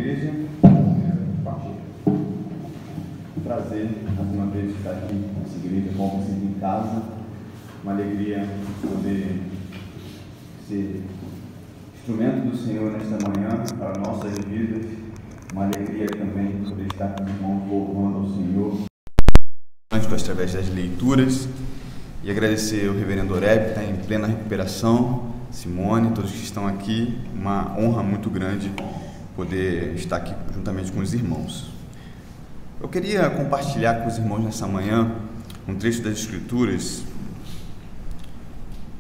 igreja. Prazer, mais uma vez, estar aqui nessa igreja, como sempre em casa. Uma alegria poder ser instrumento do Senhor nesta manhã para nossas vidas. Uma alegria também poder estar com os irmãos louvando ao Senhor através das leituras. E agradecer ao reverendo Oreb, que está em plena recuperação, Simone, todos que estão aqui. Uma honra muito grande poder estar aqui juntamente com os irmãos. Eu queria compartilhar com os irmãos nessa manhã um trecho das Escrituras,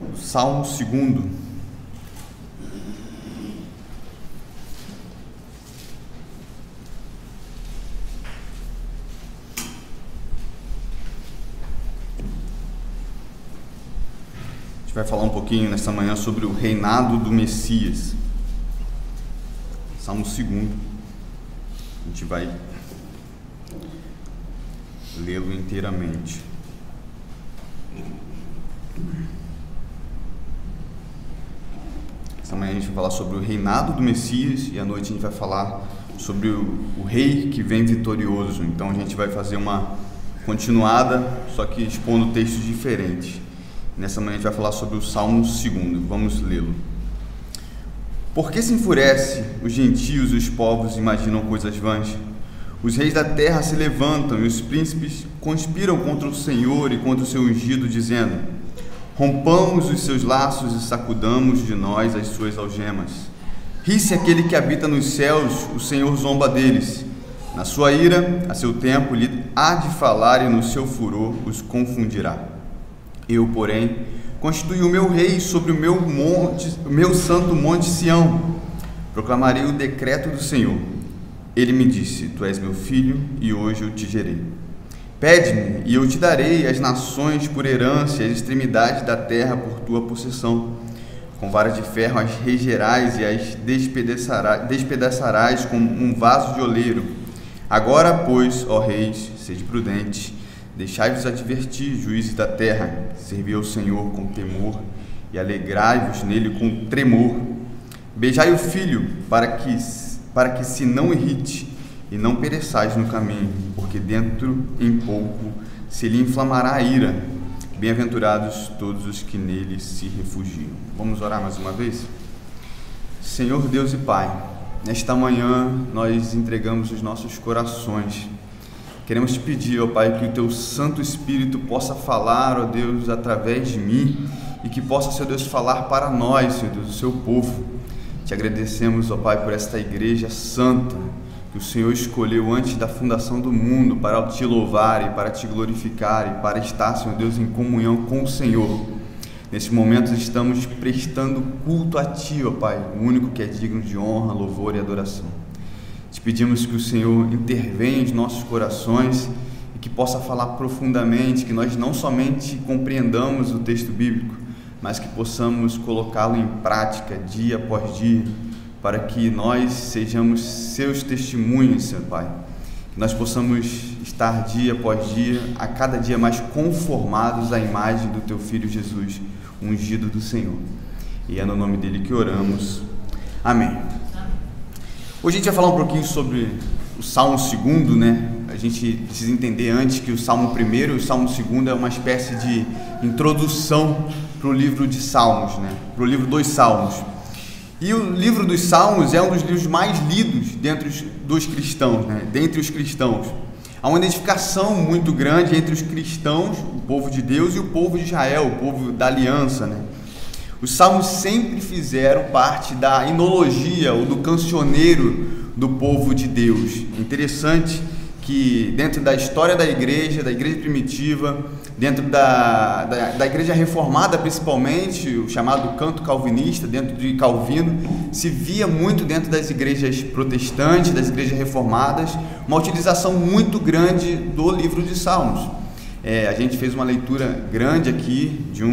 o Salmo 2. A gente vai falar um pouquinho nessa manhã sobre o reinado do Messias. Salmo 2. A gente vai lê-lo inteiramente. Essa manhã a gente vai falar sobre o reinado do Messias e à noite a gente vai falar sobre o rei que vem vitorioso. Então a gente vai fazer uma continuada, só que expondo textos diferentes. Nessa manhã a gente vai falar sobre o Salmo 2. Vamos lê-lo. Por que se enfurece os gentios e os povos imaginam coisas vãs? Os reis da terra se levantam e os príncipes conspiram contra o Senhor e contra o seu ungido, dizendo: rompamos os seus laços e sacudamos de nós as suas algemas. Ri-se aquele que habita nos céus, o Senhor zomba deles. Na sua ira, a seu tempo, lhe há de falar e no seu furor os confundirá. Eu, porém, constituí o meu rei sobre o meu santo monte Sião. Proclamarei o decreto do Senhor. Ele me disse: tu és meu filho e hoje eu te gerei. Pede-me e eu te darei as nações por herança e as extremidades da terra por tua possessão. Com vara de ferro as regerás e as despedaçarás como um vaso de oleiro. Agora, pois, ó reis, sede prudentes, deixai-vos advertir, juízes da terra, servi ao Senhor com temor e alegrai-vos nele com tremor. Beijai o filho para que se não irrite e não pereçais no caminho, porque dentro em pouco se lhe inflamará a ira. Bem-aventurados todos os que nele se refugiam. Vamos orar mais uma vez? Senhor Deus e Pai, nesta manhã nós entregamos os nossos corações. Queremos te pedir, ó Pai, que o Teu Santo Espírito possa falar, ó Deus, através de mim e que possa, Senhor Deus, falar para nós, Senhor Deus, o Seu povo. Te agradecemos, ó Pai, por esta igreja santa que o Senhor escolheu antes da fundação do mundo para te louvar e para te glorificar e para estar, Senhor Deus, em comunhão com o Senhor. Nesse momento estamos prestando culto a Ti, ó Pai, o único que é digno de honra, louvor e adoração. Te pedimos que o Senhor intervenha em nossos corações e que possa falar profundamente, que nós não somente compreendamos o texto bíblico, mas que possamos colocá-lo em prática dia após dia, para que nós sejamos seus testemunhos, Senhor Pai. Que nós possamos estar dia após dia, a cada dia mais conformados à imagem do Teu Filho Jesus, ungido do Senhor. E é no nome dele que oramos. Amém. Hoje a gente vai falar um pouquinho sobre o Salmo 2, né? A gente precisa entender antes que o Salmo 1 e o Salmo 2 é uma espécie de introdução para o livro de Salmos, né? Para o livro dos Salmos. E o livro dos Salmos é um dos livros mais lidos dentre os cristãos, né? Dentre os cristãos. Há uma identificação muito grande entre os cristãos, o povo de Deus, e o povo de Israel, o povo da aliança, né? Os salmos sempre fizeram parte da inologia ou do cancioneiro do povo de Deus. Interessante que dentro da história da igreja primitiva, dentro da igreja reformada principalmente, o chamado canto calvinista, dentro de Calvino, se via muito dentro das igrejas protestantes, das igrejas reformadas, uma utilização muito grande do livro de Salmos. A gente fez uma leitura grande aqui de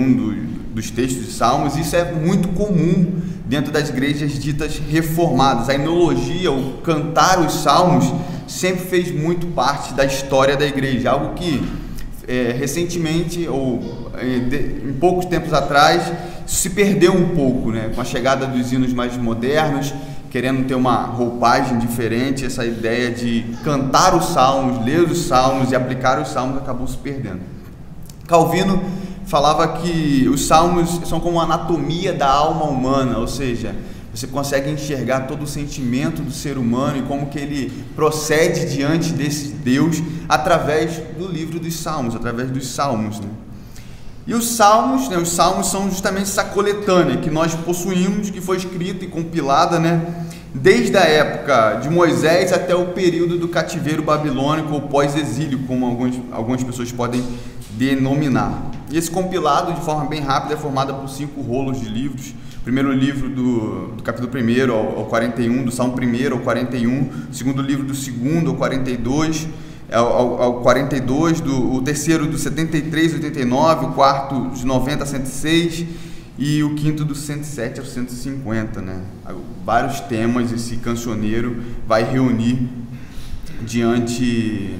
dos textos de Salmos. Isso é muito comum dentro das igrejas ditas reformadas. A enologia, o cantar os Salmos, sempre fez muito parte da história da igreja, algo que recentemente, ou em poucos tempos atrás, se perdeu um pouco, né? Com a chegada dos hinos mais modernos, querendo ter uma roupagem diferente, essa ideia de cantar os salmos, ler os salmos e aplicar os salmos acabou se perdendo. Calvino falava que os salmos são como a anatomia da alma humana, ou seja, você consegue enxergar todo o sentimento do ser humano e como que ele procede diante desse Deus através do livro dos salmos, através dos salmos, né? E os salmos são justamente essa coletânea que nós possuímos, que foi escrita e compilada, né, desde a época de Moisés até o período do cativeiro babilônico ou pós-exílio, como algumas pessoas podem denominar. E esse compilado, de forma bem rápida, é formado por 5 rolos de livros. O primeiro livro do capítulo 1 ao 41, do Salmo 1 ao 41, o segundo livro do 2 ao 42, ao 42, o terceiro do 73 ao 89, o quarto de 90 a 106 e o quinto do 107 ao 150, né? Vários temas esse cancioneiro vai reunir diante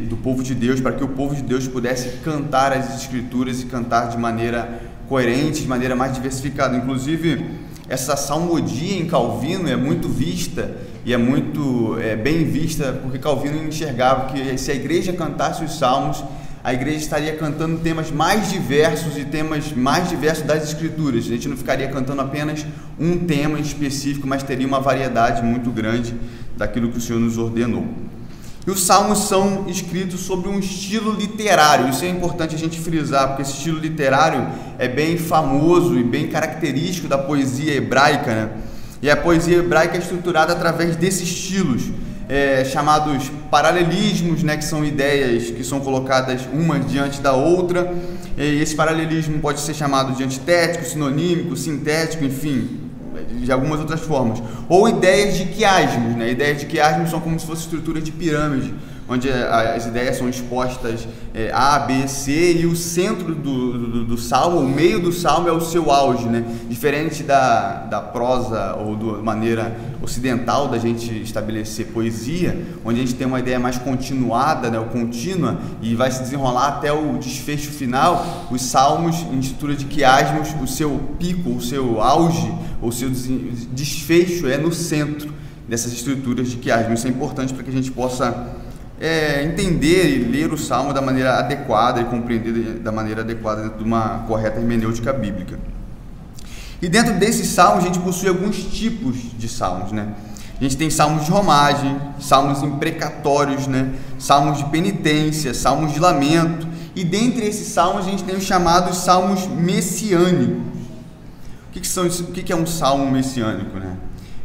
do povo de Deus, para que o povo de Deus pudesse cantar as Escrituras e cantar de maneira coerente, de maneira mais diversificada. Inclusive, essa salmodia em Calvino é muito vista e é muito bem vista, porque Calvino enxergava que se a igreja cantasse os salmos, a igreja estaria cantando temas mais diversos e temas mais diversos das Escrituras. A gente não ficaria cantando apenas um tema específico, mas teria uma variedade muito grande daquilo que o Senhor nos ordenou. E os salmos são escritos sobre um estilo literário. Isso é importante a gente frisar, porque esse estilo literário é bem famoso e bem característico da poesia hebraica, né? E a poesia hebraica é estruturada através desses estilos, chamados paralelismos, né? Que são ideias que são colocadas uma diante da outra. E esse paralelismo pode ser chamado de antitético, sinonímico, sintético, enfim, de algumas outras formas, ou ideias de quiasmos, né? Ideias de quiasmos são como se fosse estrutura de pirâmide, onde as ideias são expostas A, B, C, e o centro do salmo, o meio do salmo é o seu auge, né? Diferente da prosa ou da maneira ocidental da gente estabelecer poesia, onde a gente tem uma ideia mais continuada, né, ou contínua, e vai se desenrolar até o desfecho final. Os salmos, em estrutura de quiasmos, o seu pico, o seu auge, o seu desfecho é no centro dessas estruturas de quiasmos. Isso é importante para que a gente possa entender e ler o salmo da maneira adequada e compreender da maneira adequada dentro de uma correta hermenêutica bíblica. E dentro desses salmos a gente possui alguns tipos de salmos, né? A gente tem salmos de romagem, salmos imprecatórios, né? Salmos de penitência, salmos de lamento, e dentre esses salmos a gente tem os chamados salmos messiânicos. O que é um salmo messiânico, né?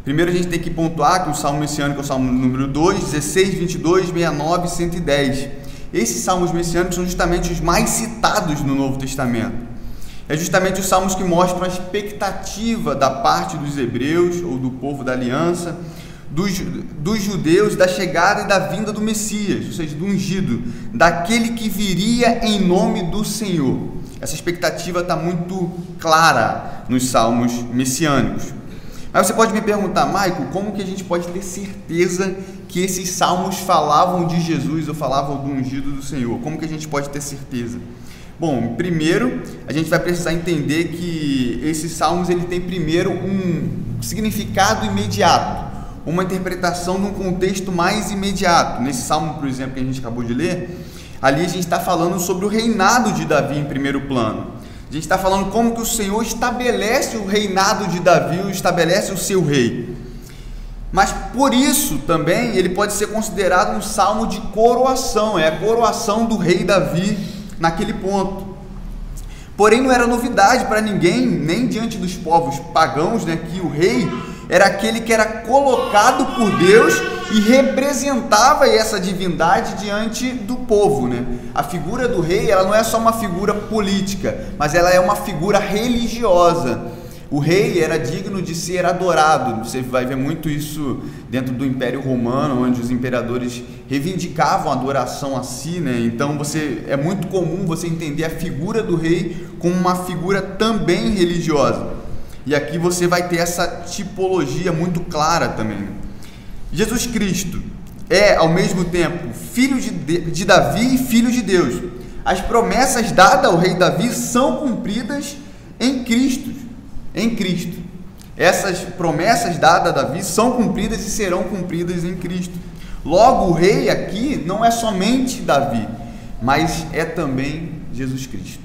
Primeiro a gente tem que pontuar que o salmo messiânico é o salmo número 2, 16, 22, 69 e 110. Esses salmos messiânicos são justamente os mais citados no Novo Testamento. É justamente os salmos que mostram a expectativa da parte dos hebreus ou do povo da aliança, dos judeus, da chegada e da vinda do Messias, ou seja, do ungido, daquele que viria em nome do Senhor. Essa expectativa está muito clara nos salmos messiânicos. Aí você pode me perguntar, Michael, como que a gente pode ter certeza que esses salmos falavam de Jesus ou falavam do ungido do Senhor? Como que a gente pode ter certeza? Bom, primeiro, a gente vai precisar entender que esses salmos ele tem primeiro um significado imediato, uma interpretação num contexto mais imediato. Nesse salmo, por exemplo, que a gente acabou de ler, ali a gente está falando sobre o reinado de Davi em primeiro plano. A gente está falando como que o Senhor estabelece o reinado de Davi, estabelece o seu rei. Mas por isso também ele pode ser considerado um salmo de coroação, é a coroação do rei Davi naquele ponto. Porém não era novidade para ninguém, nem diante dos povos pagãos, né, que o rei era aquele que era colocado por Deus e representava essa divindade diante do povo, né? A figura do rei, ela não é só uma figura política, mas ela é uma figura religiosa. O rei era digno de ser adorado. Você vai ver muito isso dentro do Império Romano, onde os imperadores reivindicavam a adoração a si, né? Então é muito comum você entender a figura do rei como uma figura também religiosa. E aqui você vai ter essa tipologia muito clara também. Jesus Cristo é, ao mesmo tempo, filho de Davi e filho de Deus. As promessas dadas ao rei Davi são cumpridas em Cristo. Essas promessas dadas a Davi são cumpridas e serão cumpridas em Cristo. Logo, o rei aqui não é somente Davi, mas é também Jesus Cristo.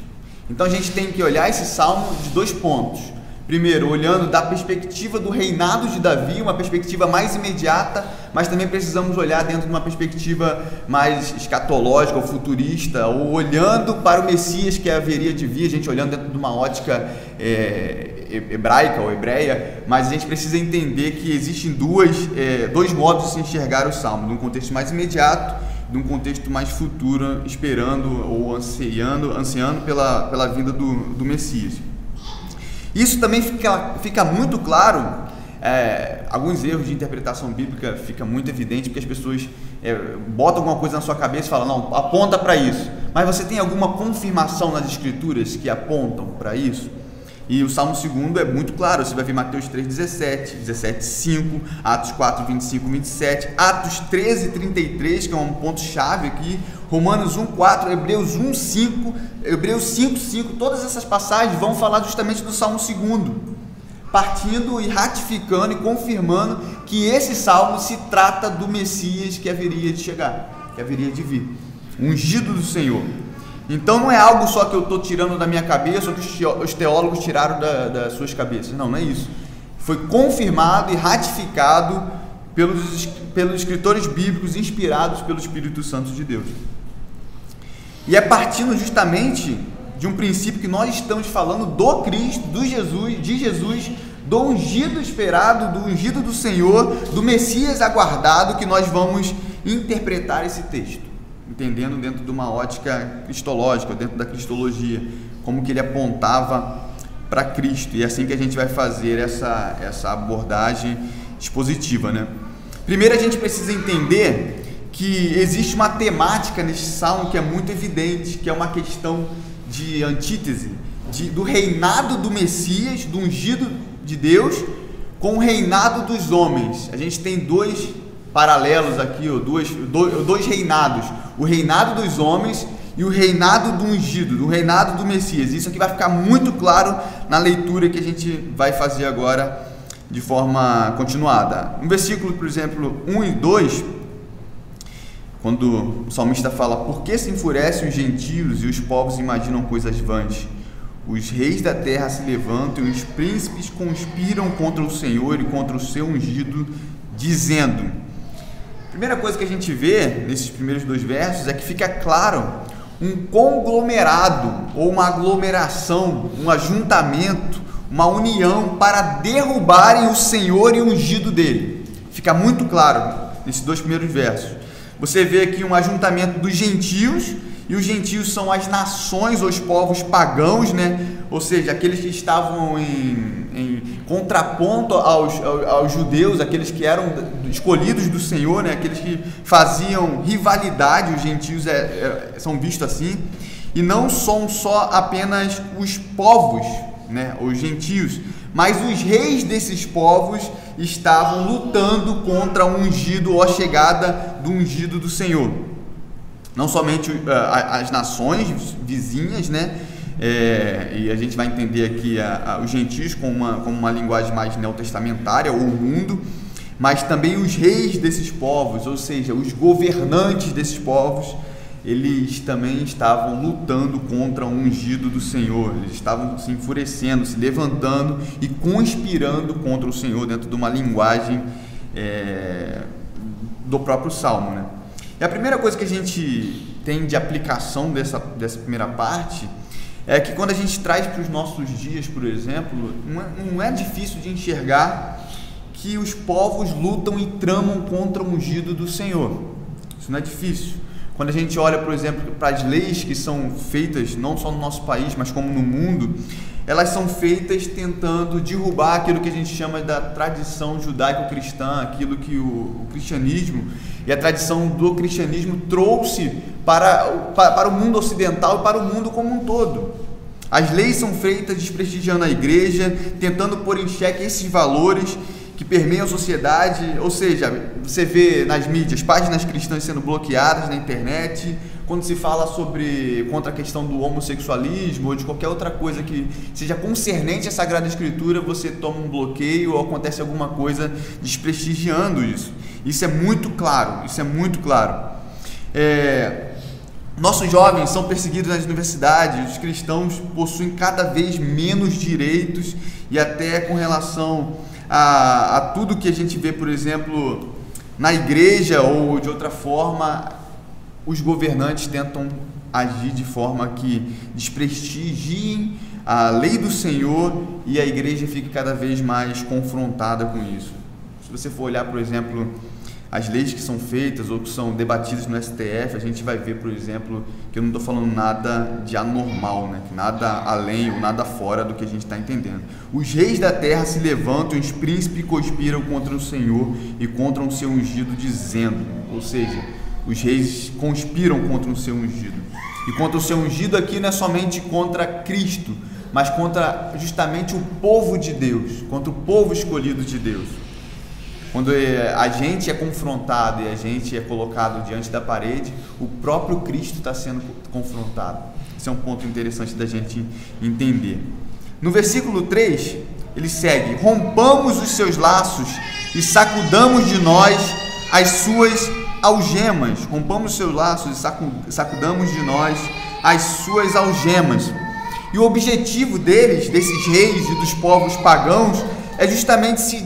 Então a gente tem que olhar esse salmo de 2 pontos. Primeiro, olhando da perspectiva do reinado de Davi, uma perspectiva mais imediata, mas também precisamos olhar dentro de uma perspectiva mais escatológica ou futurista, ou olhando para o Messias que haveria de vir, a gente olhando dentro de uma ótica hebraica ou hebreia, mas a gente precisa entender que existem dois modos de se enxergar o Salmo, de um contexto mais imediato, de um contexto mais futuro, esperando ou ansiando pela vinda do Messias. Isso também fica muito claro, alguns erros de interpretação bíblica fica muito evidente, porque as pessoas botam alguma coisa na sua cabeça e falam, não, aponta para isso, mas você tem alguma confirmação nas escrituras que apontam para isso? E o Salmo 2 é muito claro, você vai ver Mateus 3,17, 17,5, Atos 4, 25, 27, Atos 13, 33, que é um ponto-chave aqui, Romanos 1, 4, Hebreus 1, 5, Hebreus 5, 5, todas essas passagens vão falar justamente do Salmo 2, partindo e ratificando e confirmando que esse Salmo se trata do Messias que haveria de chegar, que haveria de vir, ungido do Senhor. Então não é algo só que eu estou tirando da minha cabeça ou que os teólogos tiraram das suas cabeças. Não é isso. Foi confirmado e ratificado pelos escritores bíblicos inspirados pelo Espírito Santo de Deus. E é partindo justamente de um princípio que nós estamos falando do Cristo, de Jesus, do ungido esperado, do ungido do Senhor, do Messias aguardado, que nós vamos interpretar esse texto, entendendo dentro de uma ótica cristológica, dentro da cristologia, como que ele apontava para Cristo. E é assim que a gente vai fazer essa abordagem expositiva, né? Primeiro a gente precisa entender que existe uma temática nesse salmo que é muito evidente, que é uma questão de antítese, do reinado do Messias, do ungido de Deus, com o reinado dos homens. A gente tem dois paralelos aqui, dois reinados, o reinado dos homens e o reinado do ungido, do reinado do Messias. Isso aqui vai ficar muito claro na leitura que a gente vai fazer agora de forma continuada. No versículo, por exemplo, 1 e 2, quando o salmista fala: por que se enfurecem os gentios e os povos imaginam coisas vãs? Os reis da terra se levantam e os príncipes conspiram contra o Senhor e contra o seu ungido, dizendo... Primeira coisa que a gente vê nesses primeiros 2 versos é que fica claro um conglomerado ou uma aglomeração, um ajuntamento, uma união para derrubarem o Senhor e o ungido dele. Fica muito claro nesses 2 primeiros versos. Você vê aqui um ajuntamento dos gentios, e os gentios são as nações, os povos pagãos, né? Ou seja, aqueles que estavam em contraponto aos judeus, aqueles que eram escolhidos do Senhor, né? Aqueles que faziam rivalidade. Os gentios são vistos assim, e não são só apenas os povos, né? Os gentios, mas os reis desses povos estavam lutando contra o ungido ou a chegada do ungido do Senhor. Não somente as nações vizinhas, né? E a gente vai entender aqui os gentios como uma linguagem mais neotestamentária, ou o mundo, mas também os reis desses povos, ou seja, os governantes desses povos, eles também estavam lutando contra o ungido do Senhor. Eles estavam se enfurecendo, se levantando e conspirando contra o Senhor, dentro de uma linguagem do próprio Salmo, né? E a primeira coisa que a gente tem de aplicação dessa primeira parte é que quando a gente traz para os nossos dias, por exemplo, não é difícil de enxergar que os povos lutam e tramam contra o ungido do Senhor. Isso não é difícil. Quando a gente olha, por exemplo, para as leis que são feitas não só no nosso país, mas como no mundo, elas são feitas tentando derrubar aquilo que a gente chama da tradição judaico-cristã, aquilo que o cristianismo e a tradição do cristianismo trouxe para o mundo ocidental e para o mundo como um todo. As leis são feitas desprestigiando a igreja, tentando pôr em xeque esses valores que permeiam a sociedade, ou seja, você vê nas mídias páginas cristãs sendo bloqueadas na internet, quando se fala contra a questão do homossexualismo ou de qualquer outra coisa que seja concernente à Sagrada Escritura, você toma um bloqueio ou acontece alguma coisa desprestigiando isso. Isso é muito claro, Nossos jovens são perseguidos nas universidades, os cristãos possuem cada vez menos direitos e até com relação a tudo que a gente vê, por exemplo, na igreja ou de outra forma, os governantes tentam agir de forma que desprestigiem a lei do Senhor e a igreja fique cada vez mais confrontada com isso. Se você for olhar, por exemplo, as leis que são feitas ou que são debatidas no STF, a gente vai ver, por exemplo, que eu não estou falando nada de anormal, né? Nada além ou nada fora do que a gente está entendendo. Os reis da terra se levantam, os príncipes conspiram contra o Senhor e contra o seu ungido, dizendo, ou seja, os reis conspiram contra o seu ungido. E contra o seu ungido aqui não é somente contra Cristo, mas contra justamente o povo de Deus, contra o povo escolhido de Deus. Quando a gente é confrontado e a gente é colocado diante da parede, o próprio Cristo está sendo confrontado. Esse é um ponto interessante da gente entender. No versículo 3, ele segue: rompamos os seus laços e sacudamos de nós as suas algemas. Rompamos os seus laços e sacudamos de nós as suas algemas. E o objetivo desses reis e dos povos pagãos, é justamente se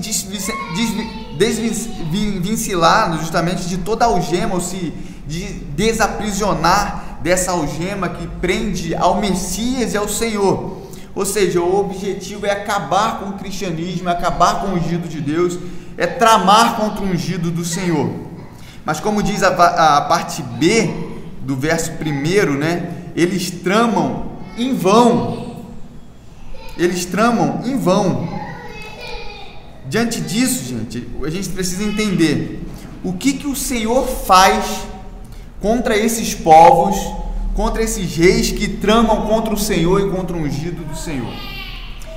desvencilhar justamente de toda algema, ou se desaprisionar dessa algema que prende ao Messias e ao Senhor. Ou seja, o objetivo é acabar com o cristianismo, é acabar com o ungido de Deus, é tramar contra o ungido do Senhor. Mas como diz a parte B do verso 1, né? Eles tramam em vão. Eles tramam em vão. Diante disso, gente, a gente precisa entender o que o Senhor faz contra esses povos, contra esses reis que tramam contra o Senhor e contra o ungido do Senhor.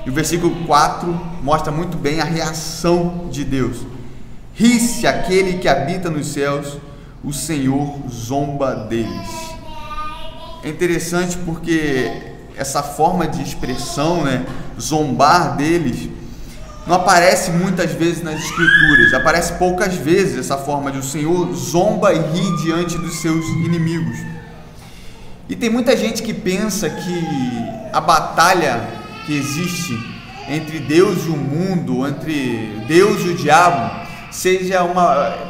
E o versículo 4 mostra muito bem a reação de Deus. Ri-se aquele que habita nos céus, o Senhor zomba deles. É interessante porque essa forma de expressão, né, zombar deles, não aparece muitas vezes nas Escrituras, aparece poucas vezes essa forma de o Senhor zomba e ri diante dos seus inimigos. E tem muita gente que pensa que a batalha que existe entre Deus e o mundo, entre Deus e o diabo,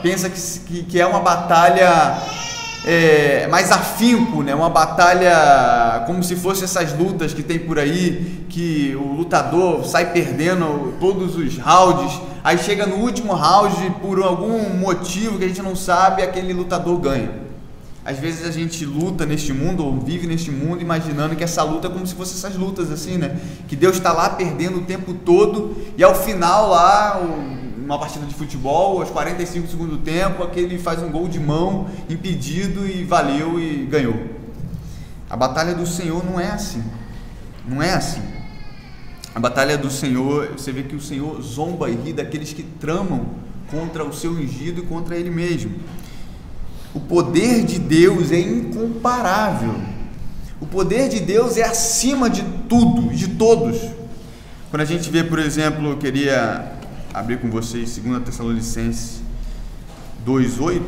pensa que é uma batalha mais afinco, né? Uma batalha como se fosse essas lutas que tem por aí, que o lutador sai perdendo todos os rounds, aí chega no último round, por algum motivo que a gente não sabe, aquele lutador ganha. Às vezes a gente luta neste mundo, ou vive neste mundo, imaginando que essa luta é como se fosse essas lutas assim, né? Que Deus está lá perdendo o tempo todo, e ao final lá, uma partida de futebol, aos 45 do segundo tempo, aquele faz um gol de mão, impedido, e valeu e ganhou. A batalha do Senhor não é assim. Não é assim. A batalha do Senhor, você vê que o Senhor zomba e ri daqueles que tramam contra o seu ungido e contra Ele mesmo. O poder de Deus é incomparável. O poder de Deus é acima de tudo e de todos. Quando a gente vê, por exemplo, eu queria abrir com vocês 2 Tessalonicenses 2:8.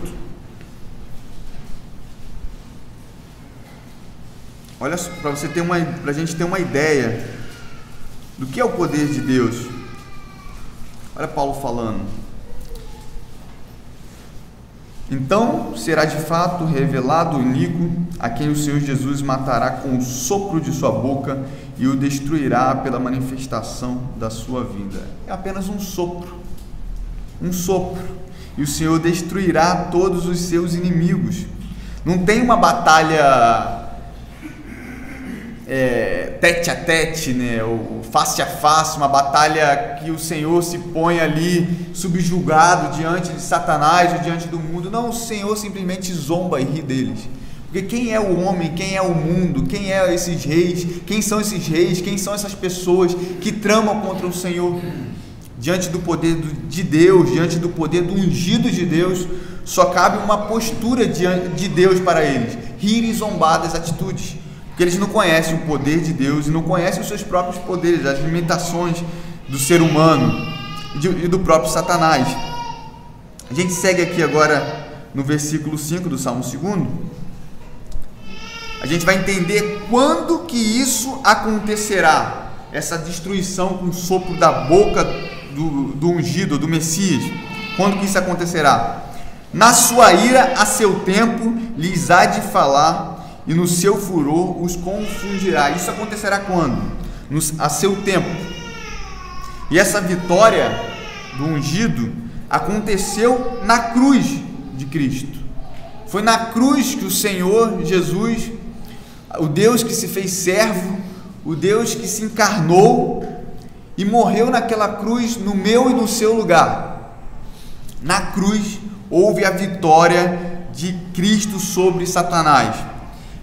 Olha só, para a gente ter uma ideia do que é o poder de Deus. Olha Paulo falando: então será de fato revelado o iníquo, a quem o Senhor Jesus matará com o sopro de sua boca e o destruirá pela manifestação da sua vinda. É apenas um sopro, e o Senhor destruirá todos os seus inimigos. Não tem uma batalha tete a tete, né, ou face a face, uma batalha que o Senhor se põe ali subjugado diante de Satanás ou diante do mundo. Não, o Senhor simplesmente zomba e ri deles. Porque quem é o homem, quem é o mundo, quem é esses reis, quem são esses reis, quem são essas pessoas que tramam contra o Senhor? diante do poder de Deus, diante do poder do ungido de Deus, só cabe uma postura de Deus para eles: rir e zombar das atitudes, porque eles não conhecem o poder de Deus e não conhecem os seus próprios poderes, as limitações do ser humano e do próprio Satanás. A gente segue aqui agora no versículo 5 do Salmo 2. A gente vai entender quando que isso acontecerá, essa destruição com o sopro da boca do ungido, do Messias. Quando que isso acontecerá? Na sua ira, a seu tempo, lhes há de falar, e no seu furor os confundirá. Isso acontecerá quando? A seu tempo. E essa vitória do ungido aconteceu na cruz de Cristo. Foi na cruz que o Senhor Jesus, o Deus que se fez servo, o Deus que se encarnou e morreu naquela cruz no meu e no seu lugar. Na cruz houve a vitória de Cristo sobre Satanás.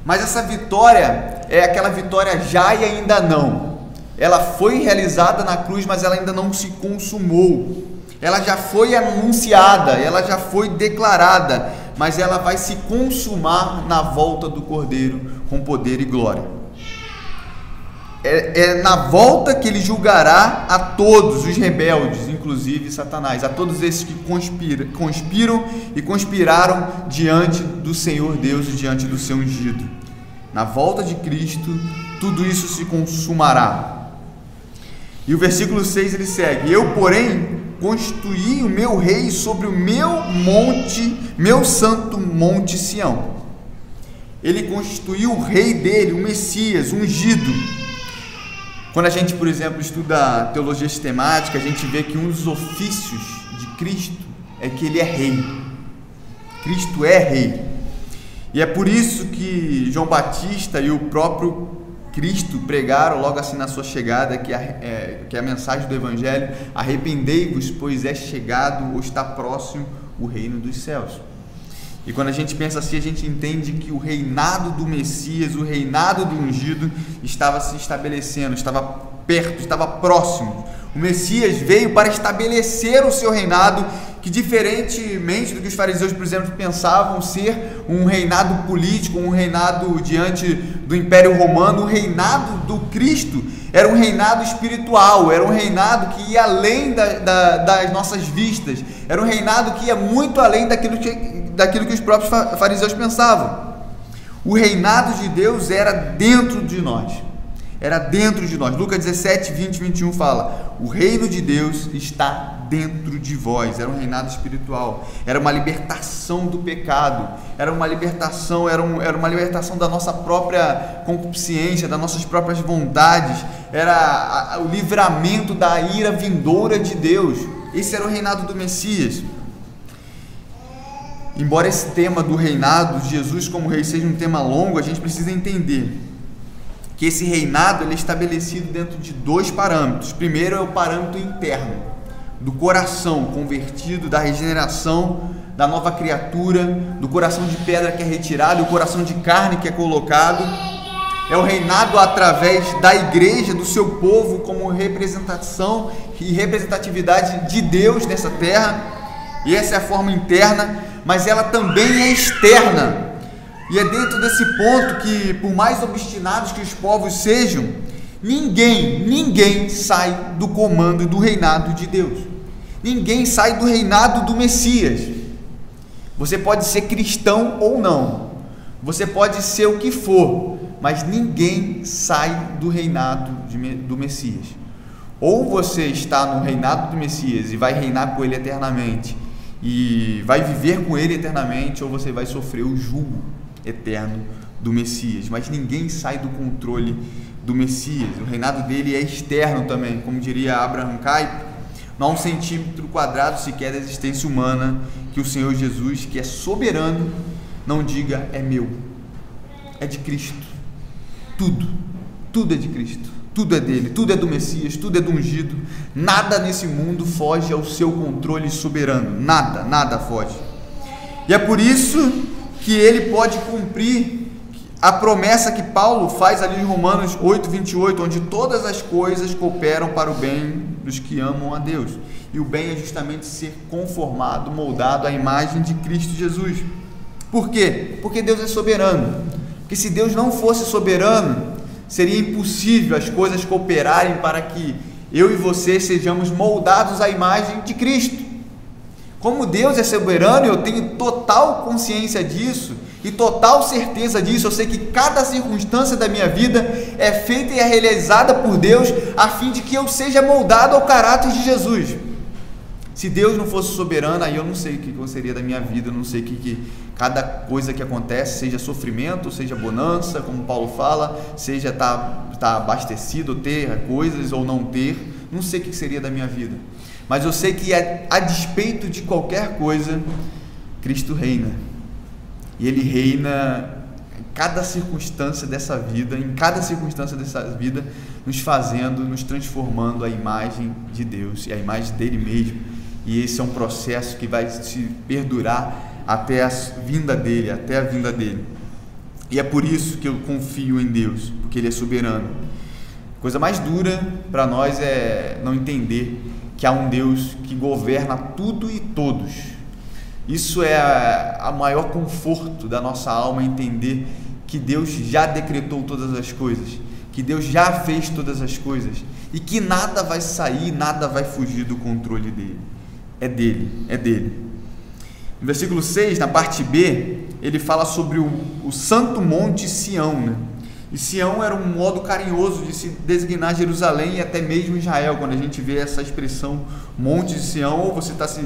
Mas essa vitória é aquela vitória já e ainda não. Ela foi realizada na cruz, mas ela ainda não se consumou. Ela já foi anunciada, ela já foi declarada, mas ela vai se consumar na volta do Cordeiro com poder e glória. É na volta que ele julgará a todos os rebeldes, inclusive Satanás, a todos esses que conspiram e conspiraram diante do Senhor Deus e diante do seu ungido. Na volta de Cristo, tudo isso se consumará. E o versículo 6 ele segue: eu, porém, constituí o meu rei sobre o meu monte, meu santo monte Sião. Ele constituiu o rei dele, o Messias, o ungido. Quando a gente, por exemplo, estuda teologia sistemática, a gente vê que um dos ofícios de Cristo é que ele é rei. Cristo é rei. E é por isso que João Batista e o próprio Cristo pregaram logo assim na sua chegada, que é a mensagem do Evangelho: arrependei-vos, pois é chegado ou está próximo o reino dos céus. E quando a gente pensa assim, a gente entende que o reinado do Messias, o reinado do ungido, estava se estabelecendo, estava perto, estava próximo. O Messias veio para estabelecer o seu reinado, que diferentemente do que os fariseus, por exemplo, pensavam ser um reinado político, um reinado diante do Império Romano, o reinado do Cristo era um reinado espiritual, era um reinado que ia além das nossas vistas, era um reinado que ia muito além daquilo que os próprios fariseus pensavam. O reinado de Deus era dentro de nós. Era dentro de nós. Lucas 17, 20 e 21 fala: o reino de Deus está dentro de vós. Era um reinado espiritual. Era uma libertação do pecado. Era uma libertação da nossa própria concupiscência, das nossas próprias vontades. Era o livramento da ira vindoura de Deus. Esse era o reinado do Messias. Embora esse tema do reinado de Jesus como rei seja um tema longo, a gente precisa entender que esse reinado ele é estabelecido dentro de dois parâmetros. Primeiro é o parâmetro interno, do coração convertido, da regeneração, da nova criatura, do coração de pedra que é retirado e o coração de carne que é colocado. É o reinado através da igreja, do seu povo, como representação e representatividade de Deus nessa terra. E essa é a forma interna, mas ela também é externa. E é dentro desse ponto que, por mais obstinados que os povos sejam, ninguém sai do comando do reinado de Deus. Ninguém sai do reinado do Messias. Você pode ser cristão ou não, você pode ser o que for, mas ninguém sai do reinado do Messias. Ou você está no reinado do Messias e vai reinar com ele eternamente e vai viver com ele eternamente, ou você vai sofrer o jugo eterno do Messias. Mas ninguém sai do controle do Messias. O reinado dele é externo também, como diria Abraham Kuyper: não há um centímetro quadrado sequer da existência humana que o Senhor Jesus, que é soberano, não diga é meu, é de Cristo. Tudo é de Cristo, tudo é dele, tudo é do Messias, tudo é do ungido. Nada nesse mundo foge ao seu controle soberano, nada foge. E é por isso que ele pode cumprir a promessa que Paulo faz ali em Romanos 8:28, onde todas as coisas cooperam para o bem dos que amam a Deus. E o bem é justamente ser conformado, moldado à imagem de Cristo Jesus. Por quê? Porque Deus é soberano. Porque se Deus não fosse soberano, seria impossível as coisas cooperarem para que eu e você sejamos moldados à imagem de Cristo. Como Deus é soberano, eu tenho total consciência disso e total certeza disso. Eu sei que cada circunstância da minha vida é feita e é realizada por Deus a fim de que eu seja moldado ao caráter de Jesus. Se Deus não fosse soberano, aí eu não sei o que seria da minha vida, eu não sei que cada coisa que acontece, seja sofrimento, seja bonança, como Paulo fala, seja estar abastecido, ter coisas ou não ter, não sei o que seria da minha vida. Mas eu sei que a despeito de qualquer coisa, Cristo reina. E Ele reina em cada circunstância dessa vida, nos fazendo, nos transformando à imagem de Deus e à imagem dele mesmo. E esse é um processo que vai se perdurar até a vinda dele. E é por isso que eu confio em Deus, porque Ele é soberano. A coisa mais dura para nós é não entender que há um Deus que governa tudo e todos. Isso é a maior conforto da nossa alma, entender que Deus já decretou todas as coisas, que Deus já fez todas as coisas e que nada vai sair, nada vai fugir do controle dele. É dele. No versículo 6, na parte B, ele fala sobre o santo monte Sião, né? E Sião era um modo carinhoso de se designar Jerusalém e até mesmo Israel. Quando a gente vê essa expressão monte de Sião, ou você está se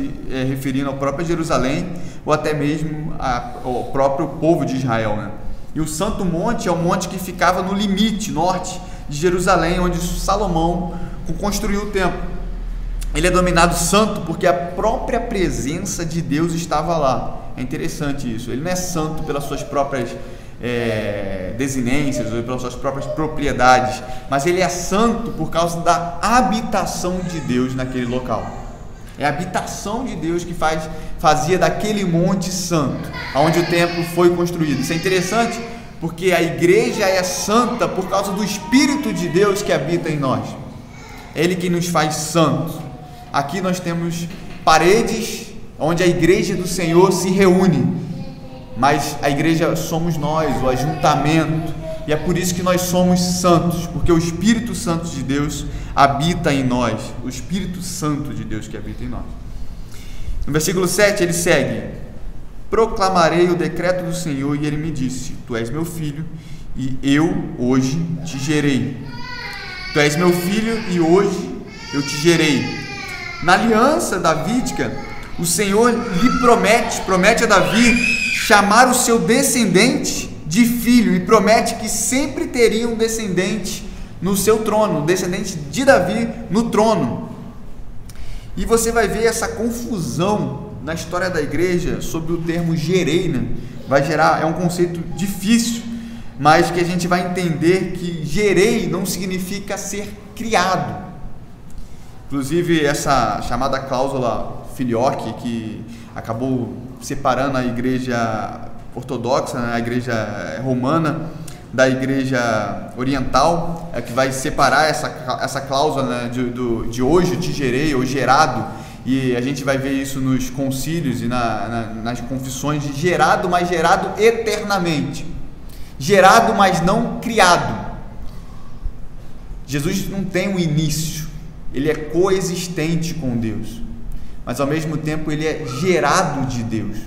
referindo ao próprio Jerusalém, ou até mesmo ao próprio povo de Israel, né? E o santo monte é o monte que ficava no limite norte de Jerusalém, onde Salomão construiu o templo. Ele é denominado santo porque a própria presença de Deus estava lá. É interessante isso. Ele não é santo pelas suas próprias desinências ou pelas suas próprias propriedades, mas ele é santo por causa da habitação de Deus naquele local. É a habitação de Deus que fazia daquele monte santo, onde o templo foi construído. Isso é interessante porque a igreja é santa por causa do Espírito de Deus que habita em nós. É Ele que nos faz santos. Aqui nós temos paredes onde a igreja do Senhor se reúne, mas a igreja somos nós, o ajuntamento, e é por isso que nós somos santos, porque o Espírito Santo de Deus habita em nós, o Espírito Santo de Deus que habita em nós. No versículo 7 ele segue: proclamarei o decreto do Senhor, e ele me disse: tu és meu filho, e eu hoje te gerei. Tu és meu filho, e hoje eu te gerei. Na aliança davídica, o Senhor lhe promete a Davi chamar o seu descendente de filho, e promete que sempre teria um descendente no seu trono, um descendente de Davi no trono. E você vai ver essa confusão na história da igreja sobre o termo gerei, né? É um conceito difícil, mas que a gente vai entender que gerei não significa ser criado. Inclusive essa chamada cláusula filioque, que acabou separando a igreja ortodoxa, né, a igreja romana, da igreja oriental, que vai separar essa cláusula, né, de hoje te gerei, ou gerado, e a gente vai ver isso nos concílios e nas confissões, de gerado, mas gerado eternamente, gerado, mas não criado. Jesus não tem um início, ele é coexistente com Deus, mas ao mesmo tempo ele é gerado de Deus.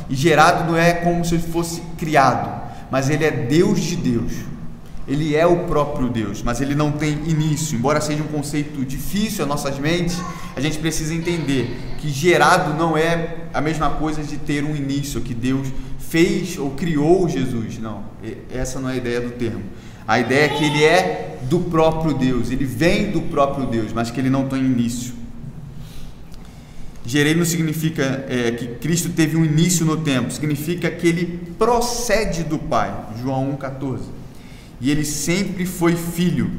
E gerado não é como se fosse criado, mas ele é Deus de Deus. Ele é o próprio Deus, mas ele não tem início. Embora seja um conceito difícil às nossas mentes, a gente precisa entender que gerado não é a mesma coisa de ter um início, que Deus fez ou criou Jesus. Não, essa não é a ideia do termo. A ideia é que ele é do próprio Deus, ele vem do próprio Deus, mas que ele não tem início. Gerei não significa que Cristo teve um início no tempo, significa que ele procede do Pai, João 1,14. E ele sempre foi filho,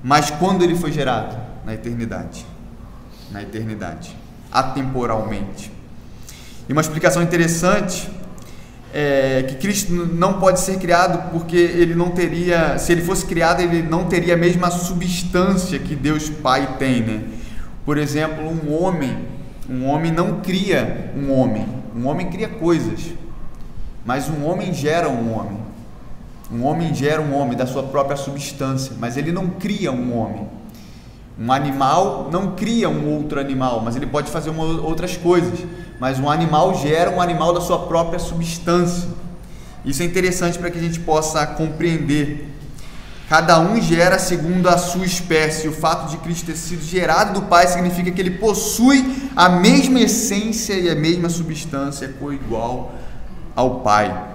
mas quando ele foi gerado? Na eternidade, atemporalmente. E uma explicação interessante que Cristo não pode ser criado porque ele não teria, se ele fosse criado, ele não teria a mesma substância que Deus Pai tem, né? Por exemplo, um homem não cria um homem cria coisas, mas um homem gera um homem gera um homem da sua própria substância, mas ele não cria um homem. Um animal não cria um outro animal, mas ele pode fazer outras coisas, mas um animal gera um animal da sua própria substância. Isso é interessante para que a gente possa compreender. Cada um gera segundo a sua espécie. O fato de Cristo ter sido gerado do Pai significa que ele possui a mesma essência e a mesma substância, coigual ao Pai.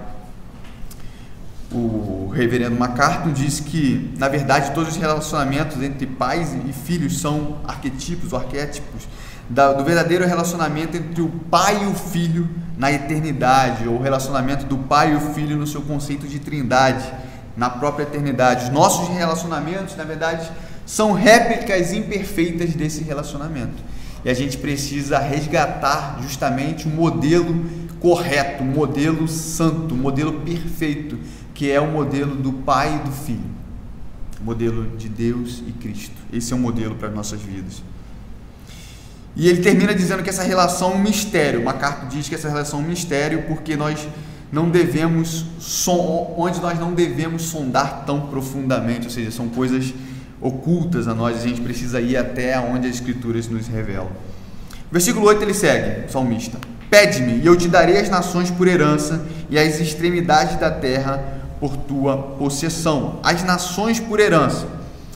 O reverendo MacArthur diz que, na verdade, todos os relacionamentos entre pais e filhos são arquétipos do verdadeiro relacionamento entre o pai e o filho na eternidade, ou o relacionamento do pai e o filho no seu conceito de trindade, na própria eternidade. Os nossos relacionamentos, na verdade, são réplicas imperfeitas desse relacionamento. E a gente precisa resgatar justamente o modelo correto, o modelo santo, o modelo perfeito, que é o modelo do Pai e do Filho, o modelo de Deus e Cristo. Esse é o modelo para as nossas vidas. E ele termina dizendo que essa relação é um mistério. MacArthur diz que essa relação é um mistério porque nós não devemos, onde nós não devemos sondar tão profundamente, ou seja, são coisas ocultas a nós, a gente precisa ir até onde as Escrituras nos revelam. Versículo 8 ele segue, o salmista: Pede-me, e eu te darei as nações por herança, e as extremidades da terra por tua possessão. As nações por herança.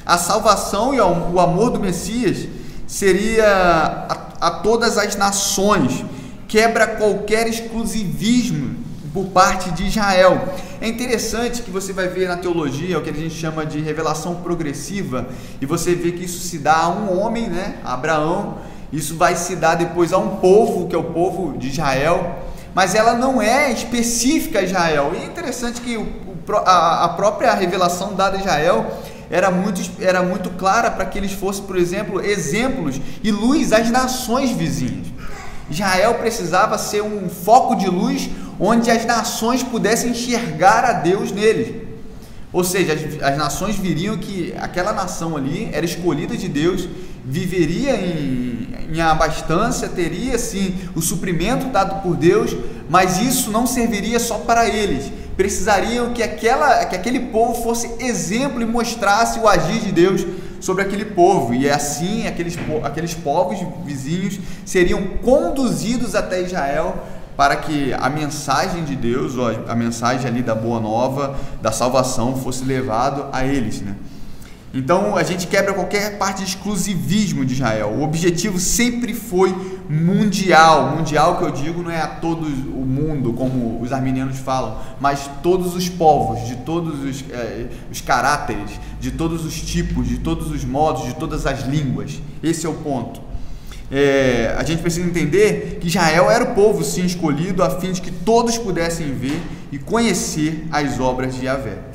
A salvação e o amor do Messias seria a todas as nações, quebra qualquer exclusivismo por parte de Israel. É interessante que você vai ver na teologia o que a gente chama de revelação progressiva, e você vê que isso se dá a um homem, né, Abraão. Isso vai se dar depois a um povo, que é o povo de Israel, mas ela não é específica a Israel. E é interessante que a própria revelação dada a Israel era muito clara para que eles fossem, por exemplo, exemplos e luz às nações vizinhas. Israel precisava ser um foco de luz onde as nações pudessem enxergar a Deus neles. Ou seja, as nações viriam que aquela nação ali era escolhida de Deus, viveria em abastança, teria sim o suprimento dado por Deus, mas isso não serviria só para eles. Precisariam que aquele povo fosse exemplo e mostrasse o agir de Deus sobre aquele povo, e assim aqueles povos vizinhos seriam conduzidos até Israel para que a mensagem de Deus, ou a mensagem ali da boa nova, da salvação, fosse levado a eles, né? Então a gente quebra qualquer parte de exclusivismo de Israel. O objetivo sempre foi mundial. Mundial, que eu digo, não é a todo o mundo, como os arminianos falam, mas todos os povos, de todos os caráteres, de todos os tipos, de todos os modos, de todas as línguas. Esse é o ponto. A gente precisa entender que Israel era o povo sim escolhido a fim de que todos pudessem ver e conhecer as obras de Yahvé.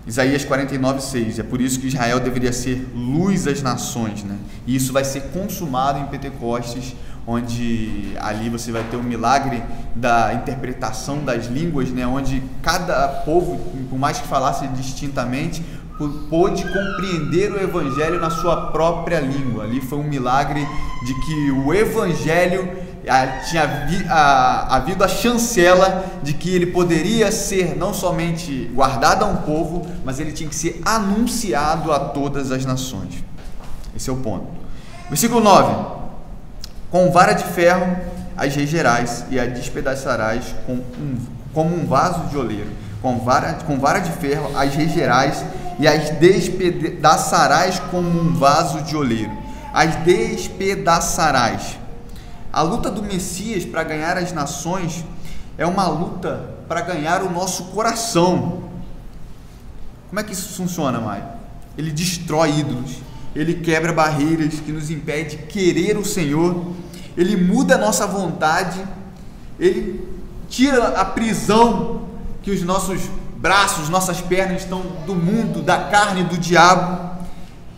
Isaías 49:6, é por isso que Israel deveria ser luz às nações, né? E isso vai ser consumado em Pentecostes, onde ali você vai ter o milagre da interpretação das línguas, né? Onde cada povo, por mais que falasse distintamente, pôde compreender o Evangelho na sua própria língua. Ali foi um milagre de que o Evangelho tinha havido a chancela de que ele poderia ser não somente guardado a um povo, mas ele tinha que ser anunciado a todas as nações. Esse é o ponto. Versículo 9: Com vara de ferro as regerás e as despedaçarás como um vaso de oleiro. Com vara de ferro as regerás e as despedaçarás como um vaso de oleiro. As despedaçarás. A luta do Messias para ganhar as nações é uma luta para ganhar o nosso coração. Como é que isso funciona, Maio? Ele destrói ídolos, ele quebra barreiras que nos impedem de querer o Senhor, ele muda a nossa vontade, ele tira a prisão que os nossos braços, nossas pernas estão do mundo, da carne, do diabo.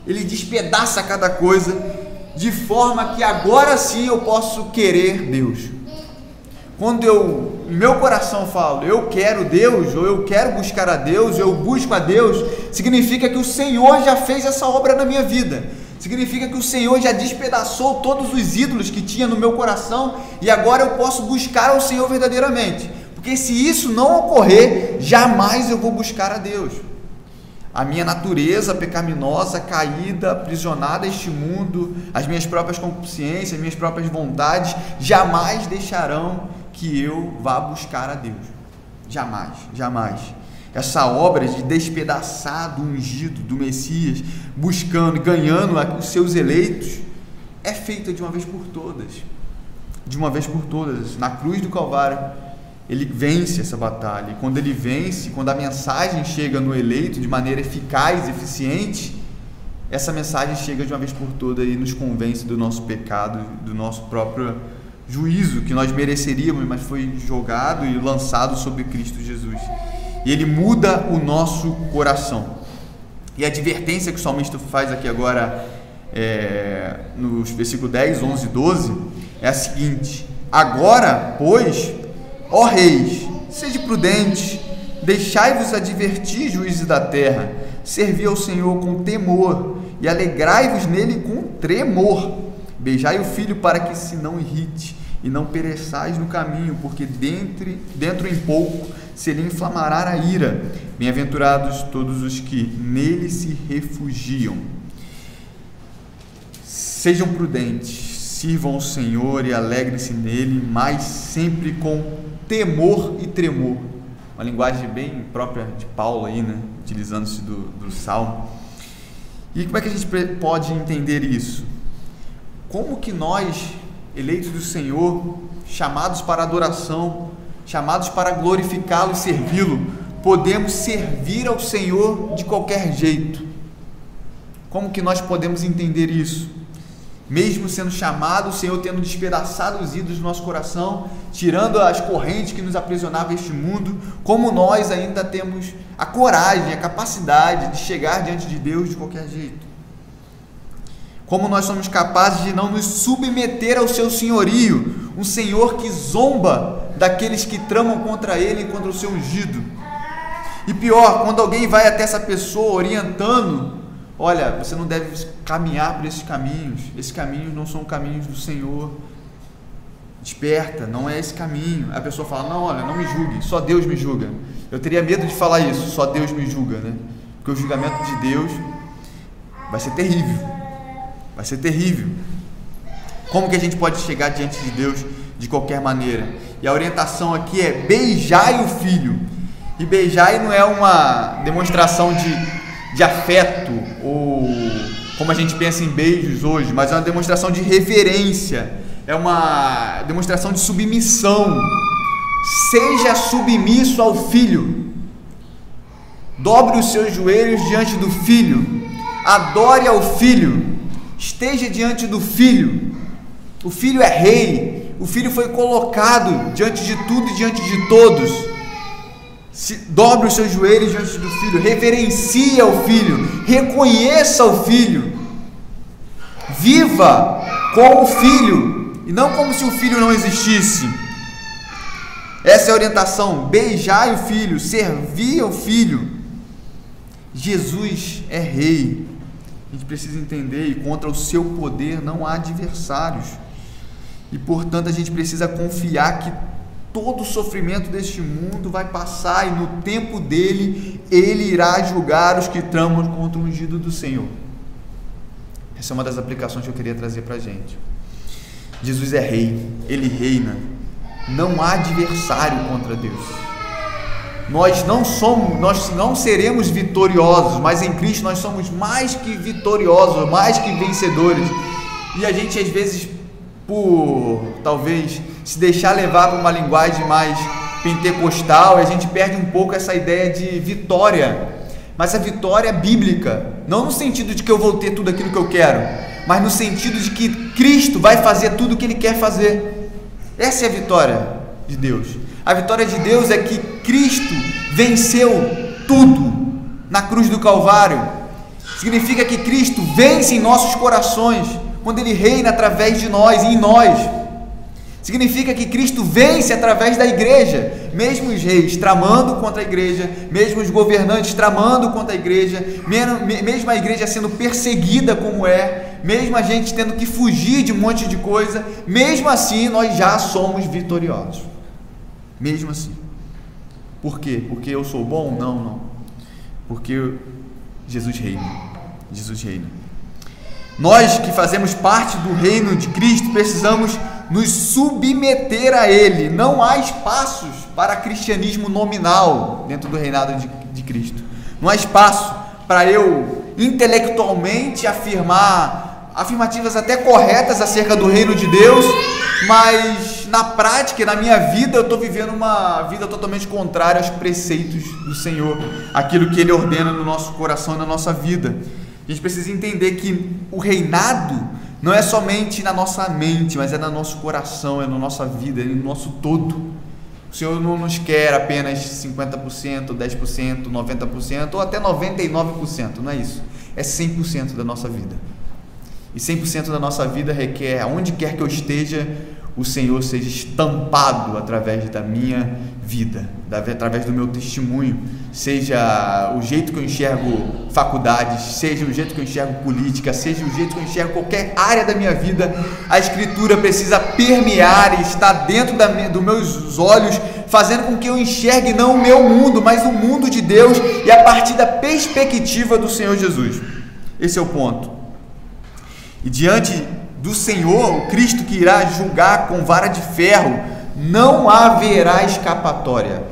Ele despedaça cada coisa, de forma que agora sim eu posso querer Deus. Quando eu, em meu coração, falo, eu quero Deus, ou eu quero buscar a Deus, eu busco a Deus, significa que o Senhor já fez essa obra na minha vida. Significa que o Senhor já despedaçou todos os ídolos que tinha no meu coração e agora eu posso buscar ao Senhor verdadeiramente. Porque se isso não ocorrer, jamais eu vou buscar a Deus. A minha natureza pecaminosa, caída, aprisionada a este mundo, as minhas próprias consciências, as minhas próprias vontades, jamais deixarão que eu vá buscar a Deus. Jamais, jamais. Essa obra de despedaçar do ungido, do Messias, buscando e ganhando os seus eleitos, é feita de uma vez por todas. De uma vez por todas. Na cruz do Calvário, ele vence essa batalha. E quando ele vence, quando a mensagem chega no eleito de maneira eficaz, eficiente, essa mensagem chega de uma vez por todas e nos convence do nosso pecado, do nosso próprio juízo que nós mereceríamos, mas foi jogado e lançado sobre Cristo Jesus. E ele muda o nosso coração. E a advertência que o salmista faz aqui agora, nos versículos 10, 11 e 12, é a seguinte: agora, pois, ó reis, sede prudentes, deixai-vos advertir, juízes da terra, servi ao Senhor com temor e alegrai-vos nele com tremor. Beijai o filho para que se não irrite e não pereçais no caminho, porque dentro em pouco se lhe inflamará a ira. Bem-aventurados todos os que nele se refugiam. Sejam prudentes, sirvam ao Senhor e alegrem-se nele, mas sempre com temor e tremor. Uma linguagem bem própria de Paulo aí, né? Utilizando-se do Salmo. E como é que a gente pode entender isso? Como que nós, eleitos do Senhor, chamados para adoração, chamados para glorificá-lo e servi-lo, podemos servir ao Senhor de qualquer jeito? Como que nós podemos entender isso? Mesmo sendo chamado, o Senhor tendo despedaçado os ídolos do nosso coração, tirando as correntes que nos aprisionavam a este mundo, como nós ainda temos a coragem, a capacidade de chegar diante de Deus de qualquer jeito? Como nós somos capazes de não nos submeter ao seu senhorio, um Senhor que zomba daqueles que tramam contra ele e contra o seu ungido. E pior, quando alguém vai até essa pessoa orientando: olha, você não deve caminhar por esses caminhos não são caminhos do Senhor, desperta, não é esse caminho. A pessoa fala: não, olha, não me julgue, só Deus me julga. Eu teria medo de falar isso, só Deus me julga, né? Porque o julgamento de Deus vai ser terrível. Vai ser terrível. Como que a gente pode chegar diante de Deus de qualquer maneira? E a orientação aqui é: beijai o filho. E beijai não é uma demonstração de afeto, ou como a gente pensa em beijos hoje, mas é uma demonstração de reverência, é uma demonstração de submissão. Seja submisso ao filho, dobre os seus joelhos diante do filho, adore ao filho, esteja diante do filho. O filho é rei, o filho foi colocado diante de tudo e diante de todos. Dobre os seus joelhos diante do filho, reverencie ao filho, reconheça o filho, viva com o filho e não como se o filho não existisse. Essa é a orientação: beijai o filho, servir ao filho. Jesus é rei, a gente precisa entender, e contra o seu poder não há adversários, e portanto a gente precisa confiar que todo o sofrimento deste mundo vai passar, e no tempo dele, ele irá julgar os que tramam contra o ungido do Senhor. Essa é uma das aplicações que eu queria trazer para a gente. Jesus é rei, ele reina, não há adversário contra Deus. Nós não seremos vitoriosos, mas em Cristo nós somos mais que vitoriosos, mais que vencedores. E a gente às vezes, por talvez se deixar levar por uma linguagem mais pentecostal, a gente perde um pouco essa ideia de vitória, mas a vitória bíblica, não no sentido de que eu vou ter tudo aquilo que eu quero, mas no sentido de que Cristo vai fazer tudo o que Ele quer fazer. Essa é a vitória de Deus. A vitória de Deus é que Cristo venceu tudo na cruz do Calvário. Significa que Cristo vence em nossos corações, quando Ele reina através de nós e em nós. Significa que Cristo vence através da igreja, mesmo os reis tramando contra a igreja, mesmo os governantes tramando contra a igreja, mesmo a igreja sendo perseguida como é, mesmo a gente tendo que fugir de um monte de coisa, mesmo assim nós já somos vitoriosos. Mesmo assim. Por quê? Porque eu sou bom? Não. Porque Jesus reina. Jesus reina. Nós que fazemos parte do reino de Cristo precisamos nos submeter a Ele. Não há espaços para cristianismo nominal dentro do reinado de Cristo. Não há espaço para eu intelectualmente afirmar afirmativas até corretas acerca do reino de Deus, mas na prática, na minha vida, eu estou vivendo uma vida totalmente contrária aos preceitos do Senhor, aquilo que Ele ordena no nosso coração e na nossa vida. A gente precisa entender que o reinado não é somente na nossa mente, mas é no nosso coração, é na nossa vida, é no nosso todo. O Senhor não nos quer apenas 50%, 10%, 90% ou até 99%, não é isso. É 100% da nossa vida. E 100% da nossa vida requer, aonde quer que eu esteja, o Senhor seja estampado através da minha vida, através do meu testemunho, seja o jeito que eu enxergo faculdades, seja o jeito que eu enxergo política, seja o jeito que eu enxergo qualquer área da minha vida, a Escritura precisa permear e estar dentro dos meus olhos, fazendo com que eu enxergue não o meu mundo, mas o mundo de Deus e a partir da perspectiva do Senhor Jesus. Esse é o ponto. E diante do Senhor, o Cristo que irá julgar com vara de ferro, não haverá escapatória.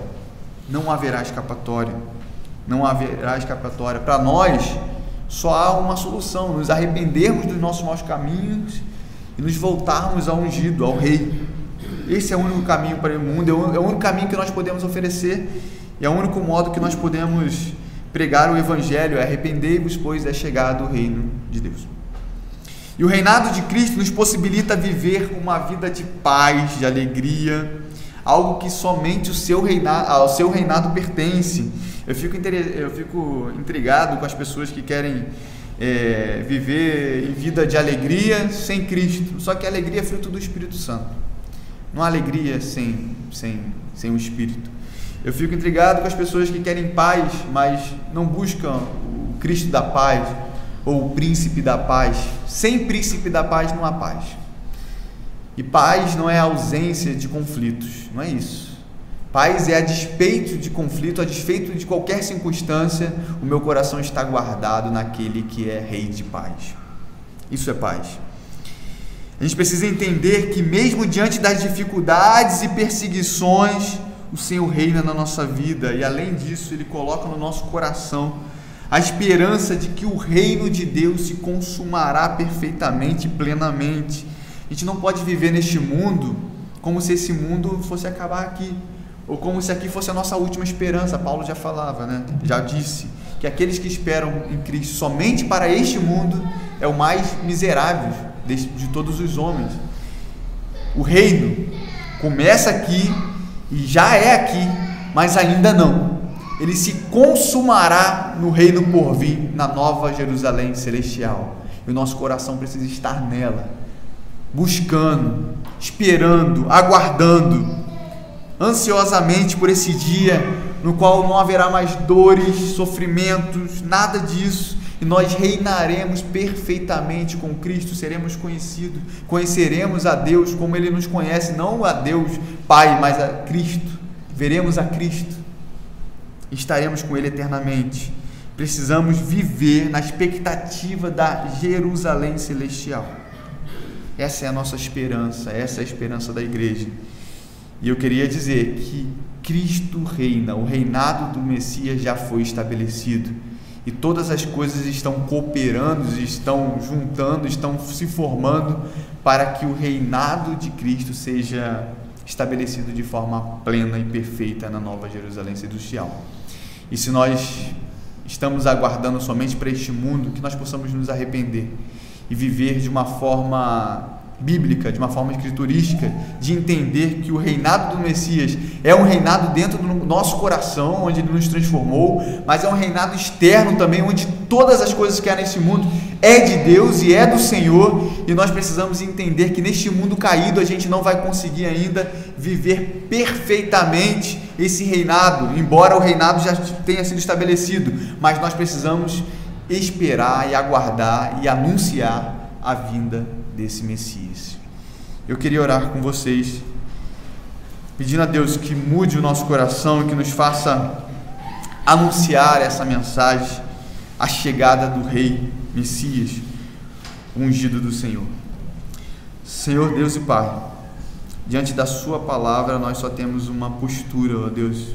Não haverá escapatória. Não haverá escapatória. Para nós, só há uma solução: nos arrependermos dos nossos maus caminhos e nos voltarmos ao ungido, ao Rei. Esse é o único caminho para o mundo, é o único caminho que nós podemos oferecer, e é o único modo que nós podemos pregar o Evangelho: é arrependei-vos, pois é chegado o reino de Deus. E o reinado de Cristo nos possibilita viver uma vida de paz, de alegria, algo que somente ao seu reinado pertence. Eu fico intrigado com as pessoas que querem viver em vida de alegria sem Cristo. Só que a alegria é fruto do Espírito Santo. Não há alegria sem o Espírito. Eu fico intrigado com as pessoas que querem paz, mas não buscam o Cristo da paz, ou o príncipe da paz. Sem príncipe da paz não há paz. E paz não é a ausência de conflitos, não é isso. Paz é a despeito de conflito, a despeito de qualquer circunstância, o meu coração está guardado naquele que é Rei de paz. Isso é paz. A gente precisa entender que mesmo diante das dificuldades e perseguições, o Senhor reina na nossa vida, e além disso Ele coloca no nosso coração a esperança de que o reino de Deus se consumará perfeitamente e plenamente. A gente não pode viver neste mundo como se esse mundo fosse acabar aqui, ou como se aqui fosse a nossa última esperança. Paulo já falava, né? Já disse que aqueles que esperam em Cristo somente para este mundo é o mais miserável de todos os homens. O reino começa aqui e já é aqui, mas ainda não. Ele se consumará no reino por vir, na nova Jerusalém celestial. E o nosso coração precisa estar nela, buscando, esperando, aguardando, ansiosamente por esse dia no qual não haverá mais dores, sofrimentos, nada disso. E nós reinaremos perfeitamente com Cristo, seremos conhecidos, conheceremos a Deus como Ele nos conhece, não a Deus Pai, mas a Cristo. Veremos a Cristo. Estaremos com Ele eternamente. Precisamos viver na expectativa da Jerusalém celestial. Essa é a nossa esperança, essa é a esperança da igreja. E eu queria dizer que Cristo reina, o reinado do Messias já foi estabelecido. E todas as coisas estão cooperando, estão juntando, estão se formando para que o reinado de Cristo seja estabelecido de forma plena e perfeita na nova Jerusalém celestial. E se nós estamos aguardando somente para este mundo, que nós possamos nos arrepender e viver de uma forma bíblica, de uma forma escriturística, de entender que o reinado do Messias é um reinado dentro do nosso coração, onde Ele nos transformou, mas é um reinado externo também, onde todas as coisas que há nesse mundo é de Deus e é do Senhor, e nós precisamos entender que neste mundo caído a gente não vai conseguir ainda viver perfeitamente esse reinado, embora o reinado já tenha sido estabelecido, mas nós precisamos esperar e aguardar e anunciar a vinda desse Messias. Eu queria orar com vocês, pedindo a Deus que mude o nosso coração e que nos faça anunciar essa mensagem, a chegada do Rei Messias, ungido do Senhor. Senhor Deus e Pai, diante da Sua palavra nós só temos uma postura, ó Deus,